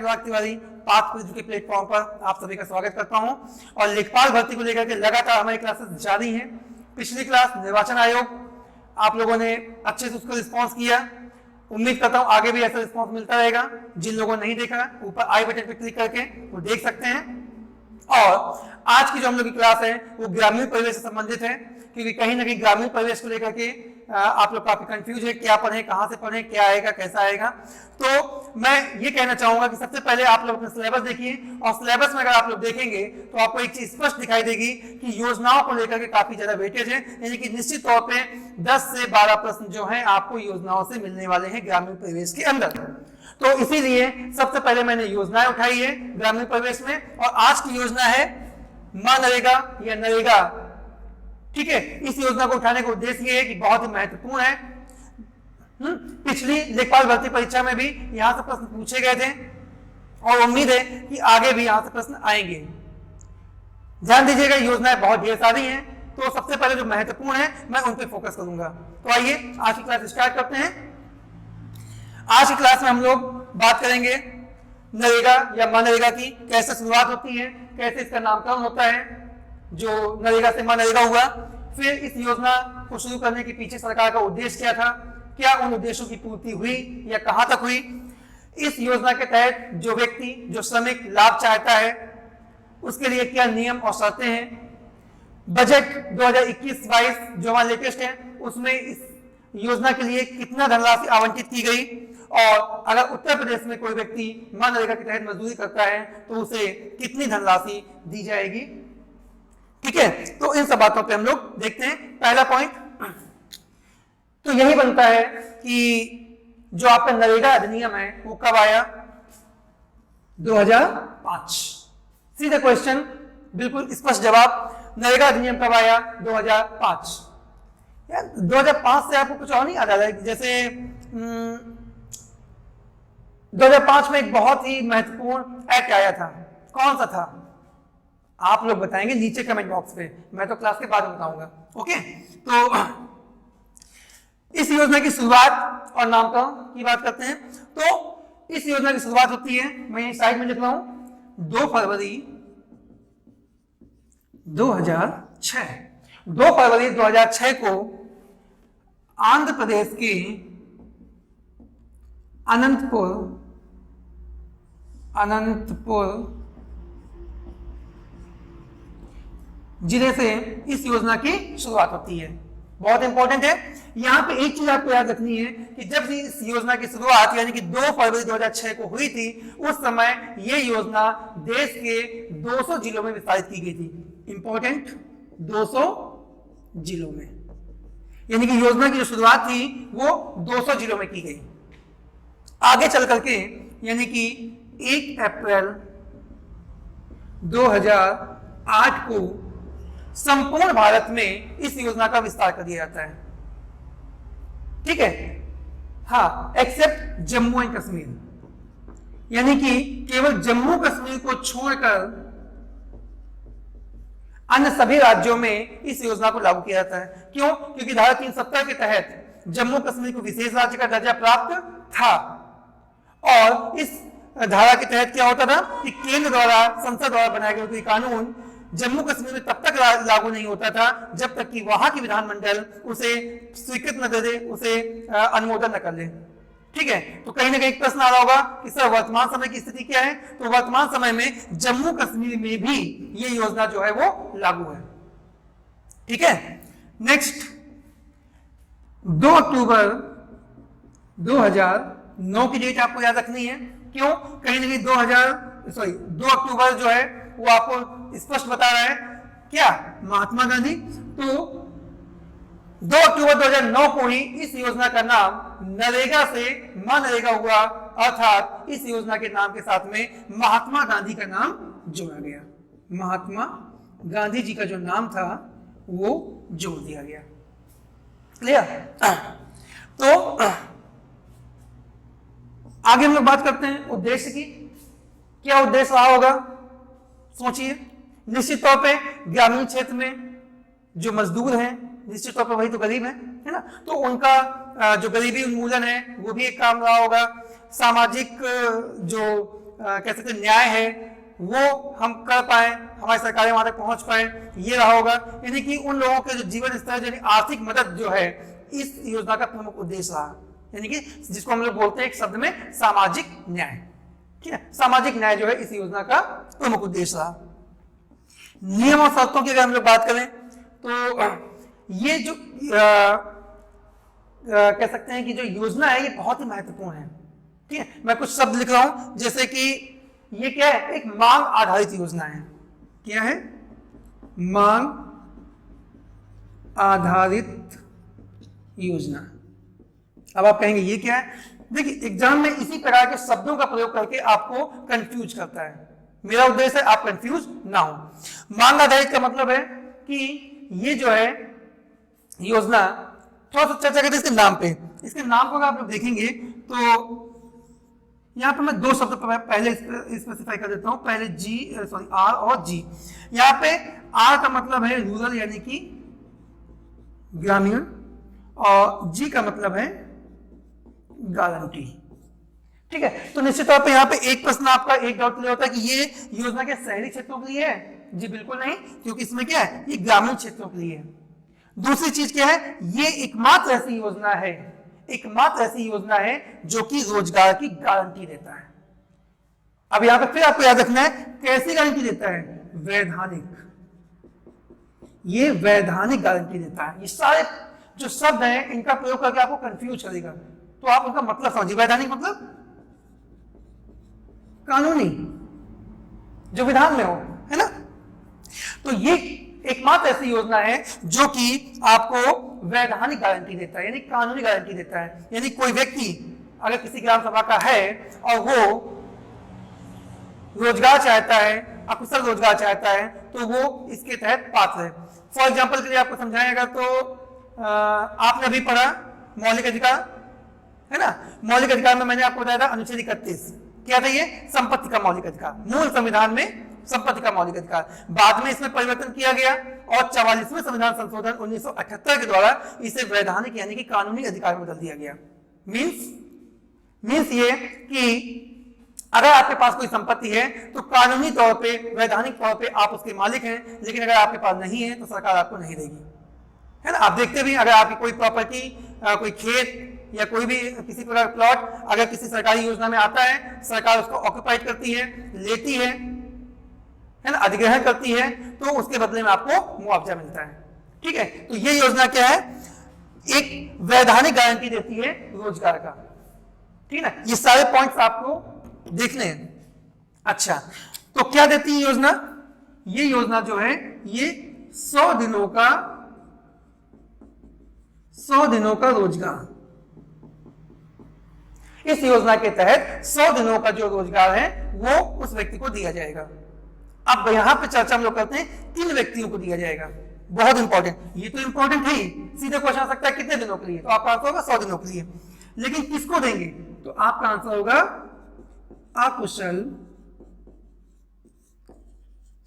अनुराग Tiwari, path quiz के platform पर आप सभी का स्वागत करता हूं। और लेखपाल भर्ती को लेकर के लगातार हमारी क्लासेस जारी हैं। पिछली क्लास निर्वाचन आयोग, आप लोगों ने अच्छे से उसको रिस्पॉन्स किया। उम्मीद करता हूं आगे भी ऐसा रिस्पॉन्स मिलता रहेगा। जिन लोगों ने नहीं देखा, ऊपर आई बटन पर क्लिक करके वो देख सकते हैं। और आज की जो हम लोग की क्लास है वो ग्रामीण परिवेश से संबंधित है, क्योंकि कहीं ना कहीं ग्रामीण परिवेश को लेकर के आप लोग काफी कंफ्यूज है, क्या पढ़े, कहां से पढ़े, क्या आएगा, कैसा आएगा। तो मैं ये कहना चाहूंगा कि सबसे पहले आप लोग अपना सिलेबस देखिए, और सिलेबस में अगर आप लोग देखेंगे तो आपको एक चीज स्पष्ट दिखाई देगी कि योजनाओं को लेकर के काफी ज्यादा वेटेज है, यानी कि निश्चित तौर पे 10 से 12 प्रश्न जो है आपको योजनाओं से मिलने वाले हैं ग्रामीण परिवेश के अंदर। तो इसीलिए सबसे पहले मैंने योजनाएं उठाई है ग्रामीण परिवेश में, और आज की योजना है मनरेगा या नरेगा। ठीक है, इस योजना को उठाने का उद्देश्य ये है कि बहुत ही महत्वपूर्ण है। पिछली लेखपाल भर्ती परीक्षा में भी यहां से प्रश्न पूछे गए थे और उम्मीद है कि आगे भी यहां से प्रश्न आएंगे। ध्यान दीजिएगा, योजनाएं बहुत ढेर सारी हैं, तो सबसे पहले जो महत्वपूर्ण है मैं उन पर फोकस करूंगा। तो आइए आज की क्लास स्टार्ट करते हैं। आज की क्लास में हम लोग बात करेंगे नरेगा या मनरेगा की, कैसे शुरुआत होती है, कैसे इसका नामकरण होता है जो नरेगा से मनरेगा हुआ, फिर इस योजना को शुरू करने के पीछे सरकार का उद्देश्य क्या था, क्या उन उद्देश्यों की पूर्ति हुई या कहां तक हुई, इस योजना के तहत जो व्यक्ति, जो श्रमिक लाभ चाहता है उसके लिए क्या नियम और शर्तें हैं, बजट 2021-22 जो हमारा लेटेस्ट है उसमें इस योजना के लिए कितना धनराशि आवंटित की गई, और अगर उत्तर प्रदेश में कोई व्यक्ति मनरेगा के तहत मजदूरी करता है तो उसे कितनी धनराशि दी जाएगी। ठीक है, तो इन सब बातों पे हम लोग देखते हैं। पहला पॉइंट तो यही बनता है कि जो आपका नरेगा अधिनियम है वो कब आया, 2005। सीधा क्वेश्चन, बिल्कुल स्पष्ट जवाब, नरेगा अधिनियम कब आया, 2005। 2005 से आपको कुछ और नहीं याद आ रहा है? जैसे 2005 में एक बहुत ही महत्वपूर्ण एक्ट आया था, कौन सा था आप लोग बताएंगे नीचे कमेंट बॉक्स पे, मैं तो क्लास के बाद बताऊंगा। ओके, तो इस योजना की शुरुआत और नामकरण की बात करते हैं। तो इस योजना की शुरुआत होती है, मैं साइड में लिख रहा हूं, 2 फरवरी 2006। 2 फरवरी 2006 को आंध्र प्रदेश के अनंतपुर जिले से इस योजना की शुरुआत होती है। बहुत इंपॉर्टेंट है, यहां पे एक चीज आपको याद रखनी है कि जब इस योजना की शुरुआत यानी कि 2 फरवरी 2006 को हुई थी, उस समय यह योजना देश के 200 जिलों में विस्तारित की गई थी। इंपॉर्टेंट, 200 जिलों में, यानी कि योजना की जो शुरुआत थी वो 200 जिलों में की गई। आगे चल करके यानी कि 1 अप्रैल 2008 को संपूर्ण भारत में इस योजना का विस्तार कर दिया जाता है। ठीक है, हाँ, एक्सेप्ट जम्मू एंड कश्मीर, यानी कि केवल जम्मू कश्मीर को छोड़कर अन्य सभी राज्यों में इस योजना को लागू किया जाता है। क्यों? क्योंकि धारा 370 के तहत जम्मू कश्मीर को विशेष राज्य का दर्जा प्राप्त था, और इस धारा के तहत क्या होता था कि केंद्र द्वारा, संसद द्वारा बनाया गया कोई कानून जम्मू कश्मीर में तब तक लागू नहीं होता था जब तक कि वहां की विधानमंडल उसे स्वीकृत न दे, उसे अनुमोदन न कर ले। ठीक है, तो कहीं ना कहीं प्रश्न आ रहा होगा कि सर वर्तमान समय की स्थिति क्या है, तो वर्तमान समय में जम्मू कश्मीर में भी ये योजना जो है वो लागू है। ठीक है, नेक्स्ट 2 अक्टूबर 2009 की डेट आपको याद रखनी है। क्यों? कहीं ना कहीं 2 अक्टूबर जो है वो आपको स्पष्ट बता रहा है क्या, महात्मा गांधी। तो 2 अक्टूबर 2009 को ही इस योजना का नाम नरेगा से मनरेगा हुआ, अर्थात इस योजना के नाम के साथ में महात्मा गांधी का नाम जोड़ा गया। महात्मा गांधी जी का जो नाम था वो जोड़ दिया गया। क्लियर? तो आगे हम लोग बात करते हैं उद्देश्य की। क्या उद्देश्य रहा होगा, सोचिए। निश्चित तौर पे ग्रामीण क्षेत्र में जो मजदूर हैं, निश्चित तौर पर वही तो गरीब है ना, तो उनका जो गरीबी उन्मूलन है वो भी एक काम रहा होगा। सामाजिक जो कह सकते हैं न्याय है वो हम कर पाए, हमारी सरकारें वहां तक पहुंच पाए, ये रहा होगा। यानी कि उन लोगों के जो जीवन स्तर यानी आर्थिक मदद जो है इस योजना का प्रमुख उद्देश्य रहा, यानी कि जिसको हम लोग बोलते हैं एक शब्द में सामाजिक न्याय। ठीक है, सामाजिक न्याय जो है इस योजना का प्रमुख उद्देश्य रहा। नियम और शर्तों की अगर हम लोग बात करें तो ये जो कह सकते हैं कि जो योजना है ये बहुत ही महत्वपूर्ण है। ठीक है, मैं कुछ शब्द लिख रहा हूं, जैसे कि ये क्या है, एक मांग आधारित योजना है। क्या है? मांग आधारित योजना। अब आप कहेंगे ये क्या है? देखिए एग्जाम में इसी प्रकार के शब्दों का प्रयोग करके आपको कंफ्यूज करता है। मेरा उद्देश्य है आप कंफ्यूज ना हो। मांग आधारित का मतलब है कि ये जो है योजना, थोड़ा सा चर्चा करते हैं इसके नाम पे। इसके नाम को अगर आप लोग देखेंगे तो यहाँ पे मैं दो शब्द पहले स्पेसिफाई कर देता हूं। पहले आर और जी। यहाँ पे आर का मतलब है रूरल यानी कि ग्रामीण, और जी का मतलब है गारंटी। ठीक है, तो निश्चित तौर पे यहाँ पे एक प्रश्न आपका एक डाउट क्लियर होता है कि ये योजना के शहरी क्षेत्रों के लिए है? जी बिल्कुल नहीं, क्योंकि इसमें क्या है, ये ग्रामीण क्षेत्रों के लिए है। दूसरी चीज क्या है, ये एकमात्र ऐसी योजना है, एकमात्र ऐसी योजना है जो कि रोजगार की गारंटी देता है। अब यहां पर फिर आपको याद रखना है कैसी गारंटी देता है? वैधानिक। ये वैधानिक गारंटी देता है। ये सारे जो शब्द हैं इनका प्रयोग करके आपको कंफ्यूज करेगा, तो आप उनका मतलब समझिए। वैधानिक मतलब कानूनी, जो विधान में हो, है ना। तो ये एकमात्र ऐसी योजना है जो कि आपको वैधानिक गारंटी देता है, यानी कानूनी गारंटी देता है। यानी कोई व्यक्ति अगर किसी ग्राम सभा का है और वो रोजगार चाहता है, अकुशल रोजगार चाहता है, तो वो इसके तहत पात्र है। फॉर एग्जाम्पल के लिए आपको समझाएगा तो आपने अभी पढ़ा मौलिक अधिकार, है ना। मौलिक अधिकार में मैंने आपको बताया था अनुच्छेद 31 क्या था, ये संपत्ति का मौलिक अधिकार। मूल संविधान में संपत्ति का मौलिक अधिकार, बाद में इसमें परिवर्तन किया गया और 44वें संविधान संशोधन 1978 के द्वारा इसे वैधानिक यानी कि कानूनी अधिकार में बदल दिया गया। मीन्स ये कि अगर आपके पास कोई संपत्ति है तो कानूनी तौर पे, वैधानिक तौर पे आप उसके मालिक हैं, लेकिन अगर आपके पास नहीं है तो सरकार आपको नहीं देगी, है ना। आप देखते भी अगर आपकी कोई प्रॉपर्टी, कोई खेत या कोई भी किसी प्रकार का प्लॉट अगर किसी सरकारी योजना में आता है, सरकार उसको ऑक्युपाइड करती है, लेती है ना, अधिग्रहण करती है, तो उसके बदले में आपको मुआवजा मिलता है। ठीक है, तो ये योजना क्या है, एक वैधानिक गारंटी देती है रोजगार का। ठीक है ना, ये सारे पॉइंट्स आपको देखने हैं। अच्छा, तो क्या देती है योजना? ये योजना जो है ये 100 दिनों का रोजगार। इस योजना के तहत 100 दिनों का जो रोजगार है वो उस व्यक्ति को दिया जाएगा। अब यहां पे चर्चा हम लोग करते हैं किन व्यक्तियों को दिया जाएगा। बहुत इंपॉर्टेंट, ये तो इंपॉर्टेंट है ही। सीधे क्वेश्चन आ सकता है कितने दिनों के लिए, तो आपका आंसर होगा 100 दिनों के लिए। लेकिन किसको देंगे, तो आपका आंसर होगा अकुशल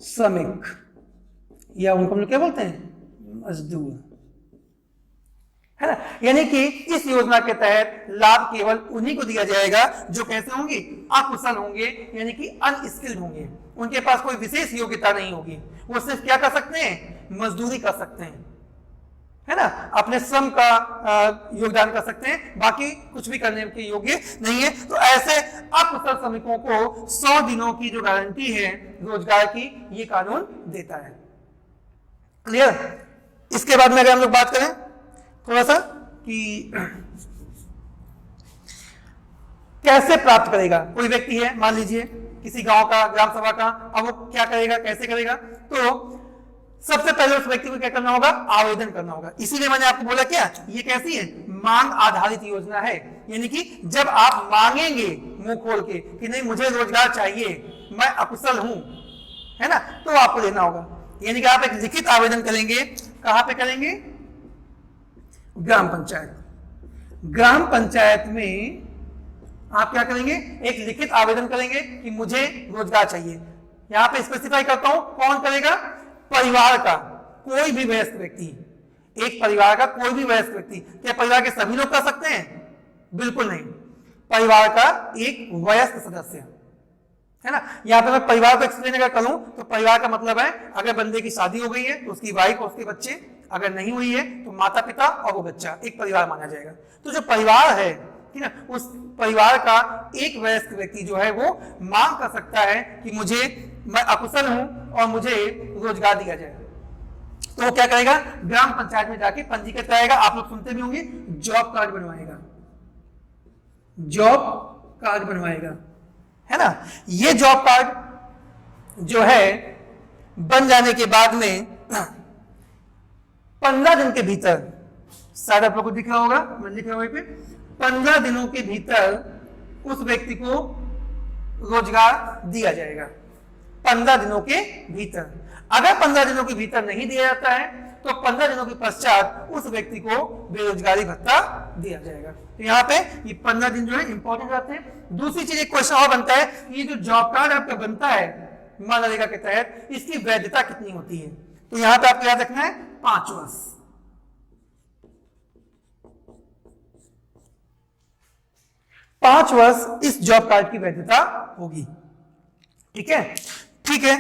श्रमिक, या उनको हम लोग क्या बोलते हैं, मजदूर, है ना। यानी कि इस योजना के तहत लाभ केवल उन्हीं को दिया जाएगा जो कैसे होंगे, अकुशल होंगे, यानी कि अनस्किल्ड होंगे। उनके पास कोई विशेष योग्यता नहीं होगी, वो सिर्फ क्या कर सकते हैं, मजदूरी कर सकते हैं, है ना, अपने श्रम का योगदान कर सकते हैं, बाकी कुछ भी करने के योग्य नहीं है। तो ऐसे अकुशल श्रमिकों को 100 दिनों की जो गारंटी है रोजगार की, ये कानून देता है। क्लियर। इसके बाद में अगर हम लोग बात करें थोड़ा सा कि कैसे प्राप्त करेगा। कोई व्यक्ति है, मान लीजिए किसी गांव का, ग्राम सभा का, अब वो क्या करेगा, कैसे करेगा, तो सबसे पहले उस व्यक्ति को क्या करना होगा, आवेदन करना होगा। इसीलिए मैंने आपको बोला क्या, ये कैसी है, मांग आधारित योजना है। यानी कि जब आप मांगेंगे मुंह खोल के कि नहीं मुझे रोजगार चाहिए, मैं अकुशल हूं, है ना, तो आपको देना होगा। यानी कि आप एक लिखित आवेदन करेंगे। कहां पे करेंगे, ग्राम पंचायत। ग्राम पंचायत में आप क्या करेंगे, एक लिखित आवेदन करेंगे कि मुझे रोजगार चाहिए। यहां पे स्पेसिफाई करता हूं कौन करेगा, परिवार का कोई भी वयस्क व्यक्ति, एक परिवार का कोई भी वयस्क व्यक्ति। क्या परिवार के सभी लोग कर सकते हैं, बिल्कुल नहीं, परिवार का एक वयस्क सदस्य, है ना। यहाँ पे मैं परिवार को एक्सप्लेन अगर करूं तो परिवार का मतलब है अगर बंदे की शादी हो गई है तो उसकी वाइफ और उसके बच्चे, अगर नहीं हुई है तो माता पिता और वो बच्चा, एक परिवार माना जाएगा। तो जो परिवार है, ठीक है, उस परिवार का एक वयस्क व्यक्ति जो है वो मांग कर सकता है कि मैं अकुशल हूं और मुझे रोजगार दिया जाए। तो वो क्या करेगा, ग्राम पंचायत में जाके पंजीकृत कराएगा। आप लोग सुनते भी होंगे, जॉब कार्ड बनवाएगा, जॉब कार्ड बनवाएगा, है ना। ये जॉब कार्ड जो है बन जाने के बाद में 15 दिन के भीतर, शायद आप लोग को दिख रहा होगा, मैं लिख रहा हूं वहीं पे, 15 दिनों के भीतर उस व्यक्ति को रोजगार दिया जाएगा। 15 दिनों के भीतर। अगर 15 दिनों के भीतर नहीं दिया जाता है तो 15 दिनों के पश्चात उस व्यक्ति को बेरोजगारी भत्ता दिया जाएगा। तो यहाँ पे ये 15 दिन जो है इंपॉर्टेंट रहते हैं। दूसरी चीज, एक क्वेश्चन और बनता है, ये जो जॉब कार्ड आपका बनता है मनरेगा के तहत, इसकी वैधता कितनी होती है। तो यहाँ पे आपको याद रखना है 5 वर्ष। 5 वर्ष इस जॉब कार्ड की वैधता होगी। ठीक है, ठीक है।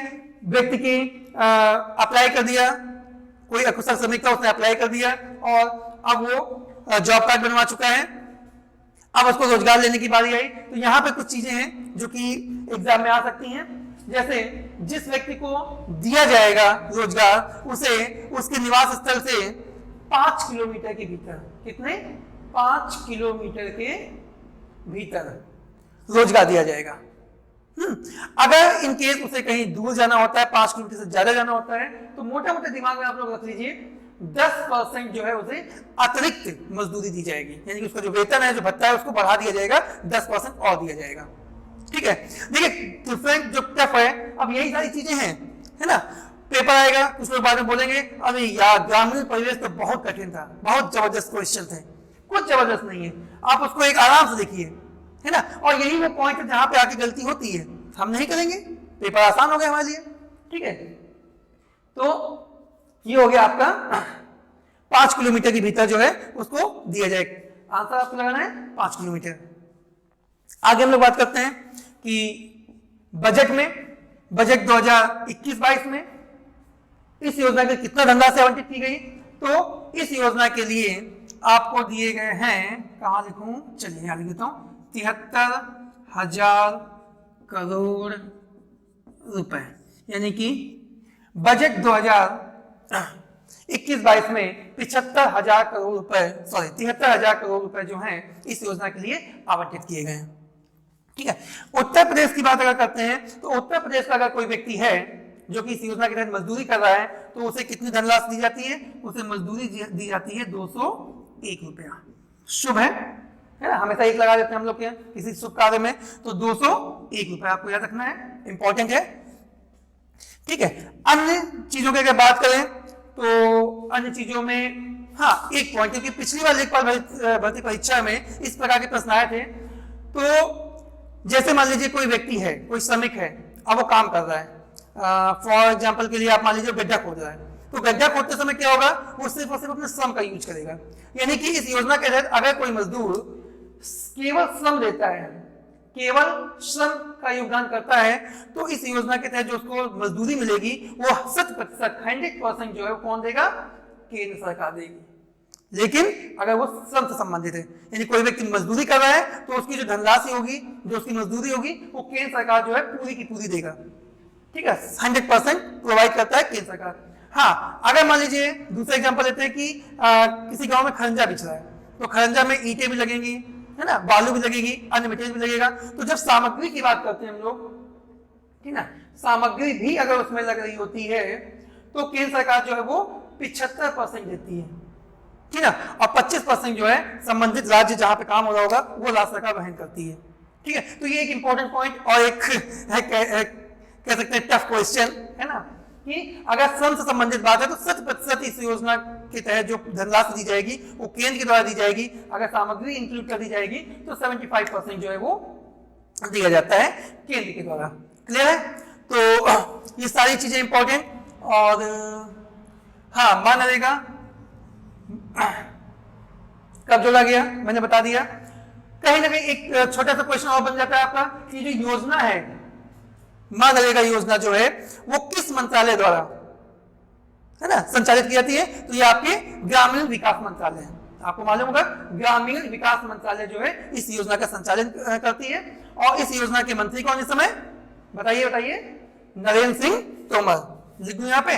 व्यक्ति की अप्लाई कर दिया, कोई अकुशल श्रमिक था, उसने अप्लाई कर दिया और अब वो जॉब कार्ड बनवा चुका है। अब उसको रोजगार लेने की बारी आई। तो यहाँ पे कुछ चीजें हैं जो कि एग्जाम में आ सकती हैं। जैसे जिस व्यक्ति को दिया जाएगा रोजगार, उसे उसके निवास स्थल से 5 किलोमीटर के भीतर, कितने, 5 किलोमीटर के भीतर रोजगार दिया जाएगा। अगर इन केस उसे कहीं दूर जाना होता है, 5 किलोमीटर से ज्यादा जाना होता है, तो मोटे मोटे दिमाग में आप लोग रख लीजिए 10% जो है उसे अतिरिक्त मजदूरी दी जाएगी, यानी कि उसका जो वेतन है, जो भत्ता है, उसको बढ़ा दिया जाएगा, 10% और दिया जाएगा। ठीक है, देखिए डिफरेंट जो टफ है, अब यही सारी चीजें हैं, है ना। पेपर आएगा, कुछ लोग बाद में बोलेंगे अरे यार ग्रामीण परिवेश तो बहुत कठिन था, बहुत जबरदस्त क्वेश्चन थे। कुछ जबरदस्त नहीं है, आप उसको एक आराम से देखिए, है ना। और यही वो पॉइंट है जहां पे आके गलती होती है। हम नहीं करेंगे, पेपर आसान हो गया हमारे लिए। ठीक है, तो ये हो गया आपका 5 किलोमीटर के भीतर जो है उसको दिया जाएगा। आंसर आपको लगाना है 5 किलोमीटर। आगे हम लोग बात करते हैं कि बजट में, बजट 2021-22 में इस योजना के कितना धनराशि आवंटित की गई। तो इस योजना के लिए आपको दिए गए हैं, कहां लिखूं, चलिए यहां लिख देता हूं, 73,000 करोड़ रुपए, यानी कि बजट 2021-22 में 75,000 करोड़ रुपए, 73,000 करोड़ रुपए जो हैं इस योजना के लिए आवंटित किए गए हैं। ठीक है, उत्तर प्रदेश की बात अगर करते हैं तो उत्तर प्रदेश का अगर कोई व्यक्ति है जो कि इस योजना के तहत मजदूरी कर रहा है तो उसे कितनी धनराशि दी जाती है, उसे मजदूरी दी जाती है 201 रुपया। शुभ है ना, हमेशा एक लगा देते हैं हम लोग के किसी शुभ कार्य में, तो 201 रुपया आपको याद रखना है, इंपॉर्टेंट है। ठीक है, अन्य चीजों की अगर बात करें तो अन्य चीजों में, हाँ एक पॉइंट, क्योंकि पिछली बार लेखपाल भर्ती परीक्षा में इस प्रकार के प्रश्न आए थे। तो जैसे मान लीजिए कोई व्यक्ति है, कोई श्रमिक है, अब वो काम कर रहा है, फॉर एग्जाम्पल के लिए आप मान लीजिए गड्ढा खोद रहा है, तो गड्ढा खोदते समय क्या होगा, वो सिर्फ और सिर्फ अपने श्रम का यूज करेगा। यानी कि इस योजना के तहत अगर कोई मजदूर केवल श्रम देता है, केवल श्रम का योगदान करता है, तो इस योजना के तहत जो उसको मजदूरी मिलेगी वो 100%, 100% जो है कौन देगा, केंद्र सरकार देगी। लेकिन अगर वो श्रम से संबंधित है, यानी कोई व्यक्ति मजदूरी कर रहा है तो उसकी जो धनराशि होगी, जो उसकी मजदूरी होगी, वो केंद्र सरकार जो है पूरी की पूरी देगा। ठीक है, 100% प्रोवाइड करता है केंद्र सरकार। हाँ, अगर मान लीजिए दूसरा एग्जांपल लेते हैं कि किसी गांव में खरंजा बिछ रहा है, तो खरंजा में ईंटें भी लगेंगी, है ना, बालू भी लगेगी, अन्य मटेरियल भी लगेगा। तो जब सामग्री की बात करते हैं हम लोग, ठीक ना, सामग्री भी अगर उसमें लग रही होती है तो केंद्र सरकार जो है वो 75% देती है, ठीक ना, और 25% जो है संबंधित राज्य जहां पे काम हो रहा होगा वो राज्य सरकार वहन करती है। ठीक है, तो ये एक इंपॉर्टेंट पॉइंट और एक कह सकते हैं टफ क्वेश्चन है ना, कि अगर श्रम से संबंधित बात है तो 100% इस योजना के तहत जो धनराशि दी जाएगी वो केंद्र के द्वारा दी जाएगी। अगर सामग्री इंक्लूड कर दी जाएगी तो 75% जो है वो दिया जाता है केंद्र के द्वारा। क्लियर है? तो ये सारी चीजें इंपॉर्टेंट। और हाँ, मनरेगा कब जोड़ा गया मैंने बता दिया। कहीं ना कहीं एक छोटा सा क्वेश्चन और बन जाता है आपका कि जो योजना है मनरेगा योजना जो है वो किस मंत्रालय द्वारा है ना संचालित की जाती है? तो ये आपके ग्रामीण विकास मंत्रालय है। आपको मालूम होगा ग्रामीण विकास मंत्रालय जो है इस योजना का संचालन करती है। और इस योजना के मंत्री कौन इस समय? बताइए बताइए। नरेंद्र सिंह तोमर। लिख दूं यहां पे,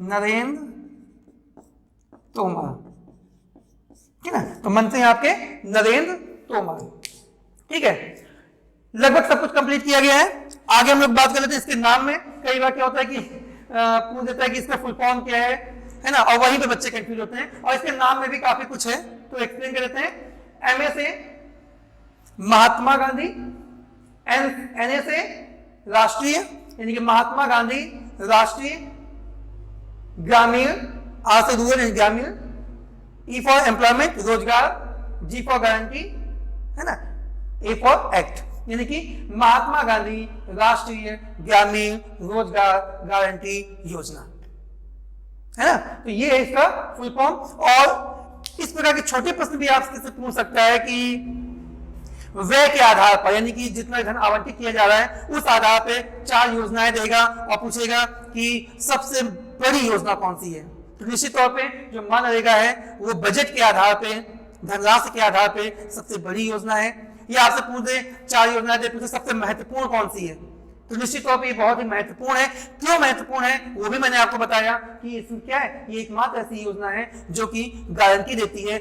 नरेंद्र तोमर, ठीक है। तो मंत्री आपके नरेंद्र तोमर, ठीक है। लगभग सब कुछ कंप्लीट किया गया है। आगे हम लोग बात कर लेते हैं इसके नाम में। कई बार क्या होता है कि पूछ देता है कि इसका फुल फॉर्म क्या है ना, और वहीं पे बच्चे कंफ्यूज होते हैं। और इसके नाम में भी काफी कुछ है, तो एक्सप्लेन कर देते हैं। एमएसए महात्मा गांधी, एनएसए राष्ट्रीय यानी कि महात्मा गांधी राष्ट्रीय ग्रामीण, आर से रूरल यानी ग्रामीण, ई फॉर एम्प्लॉयमेंट रोजगार, जी फॉर गारंटी है ना, ए फॉर एक्ट यानी कि महात्मा गांधी राष्ट्रीय ग्रामीण रोजगार गारंटी योजना है ना। तो ये है इसका फुल फॉर्म। और इस प्रकार के छोटे प्रश्न भी आपसे पूछ सकता है कि व्यय के आधार पर यानी कि जितना धन आवंटित किया जा रहा है उस आधार पे 4 योजनाएं देगा और पूछेगा कि सबसे बड़ी योजना कौन सी है। तो निश्चित तौर पे जो मनरेगा है वो बजट के आधार पे, धनराशि के आधार पे सबसे बड़ी योजना है। ये आपसे पूछ दे 4 योजनाएं दे, पूछे सबसे महत्वपूर्ण कौन सी है, तो निश्चित तौर पे ये बहुत ही महत्वपूर्ण है। क्यों महत्वपूर्ण है वो भी मैंने आपको बताया कि इसमें क्या है, ये एकमात्र ऐसी योजना है जो कि गारंटी देती है,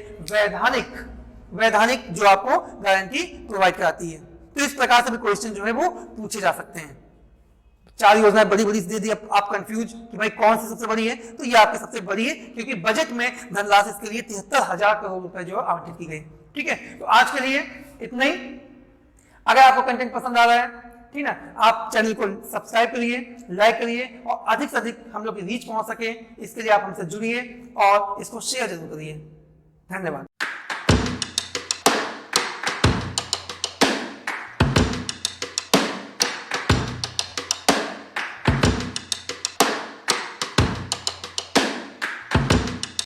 वैधानिक जो आपको गारंटी प्रोवाइड कराती है। तो इस प्रकार से भी क्वेश्चन जो है वो पूछे जा सकते हैं। 4 योजनाएं बड़ी बड़ी दे दी, आप कंफ्यूज कि भाई कौन सी सबसे बड़ी है, तो ये आपकी सबसे बड़ी है क्योंकि बजट में धनराशि इसके लिए 73,000 करोड़ रुपए जो आवंटित की गई। ठीक है, तो आज के लिए इतना ही। अगर आपको कंटेंट पसंद आ रहा है, ठीक है, आप चैनल को सब्सक्राइब करिए, लाइक करिए और अधिक से अधिक हम लोग की रीच पहुंच सके इसके लिए आप हमसे जुड़िए और इसको शेयर जरूर करिए। धन्यवाद।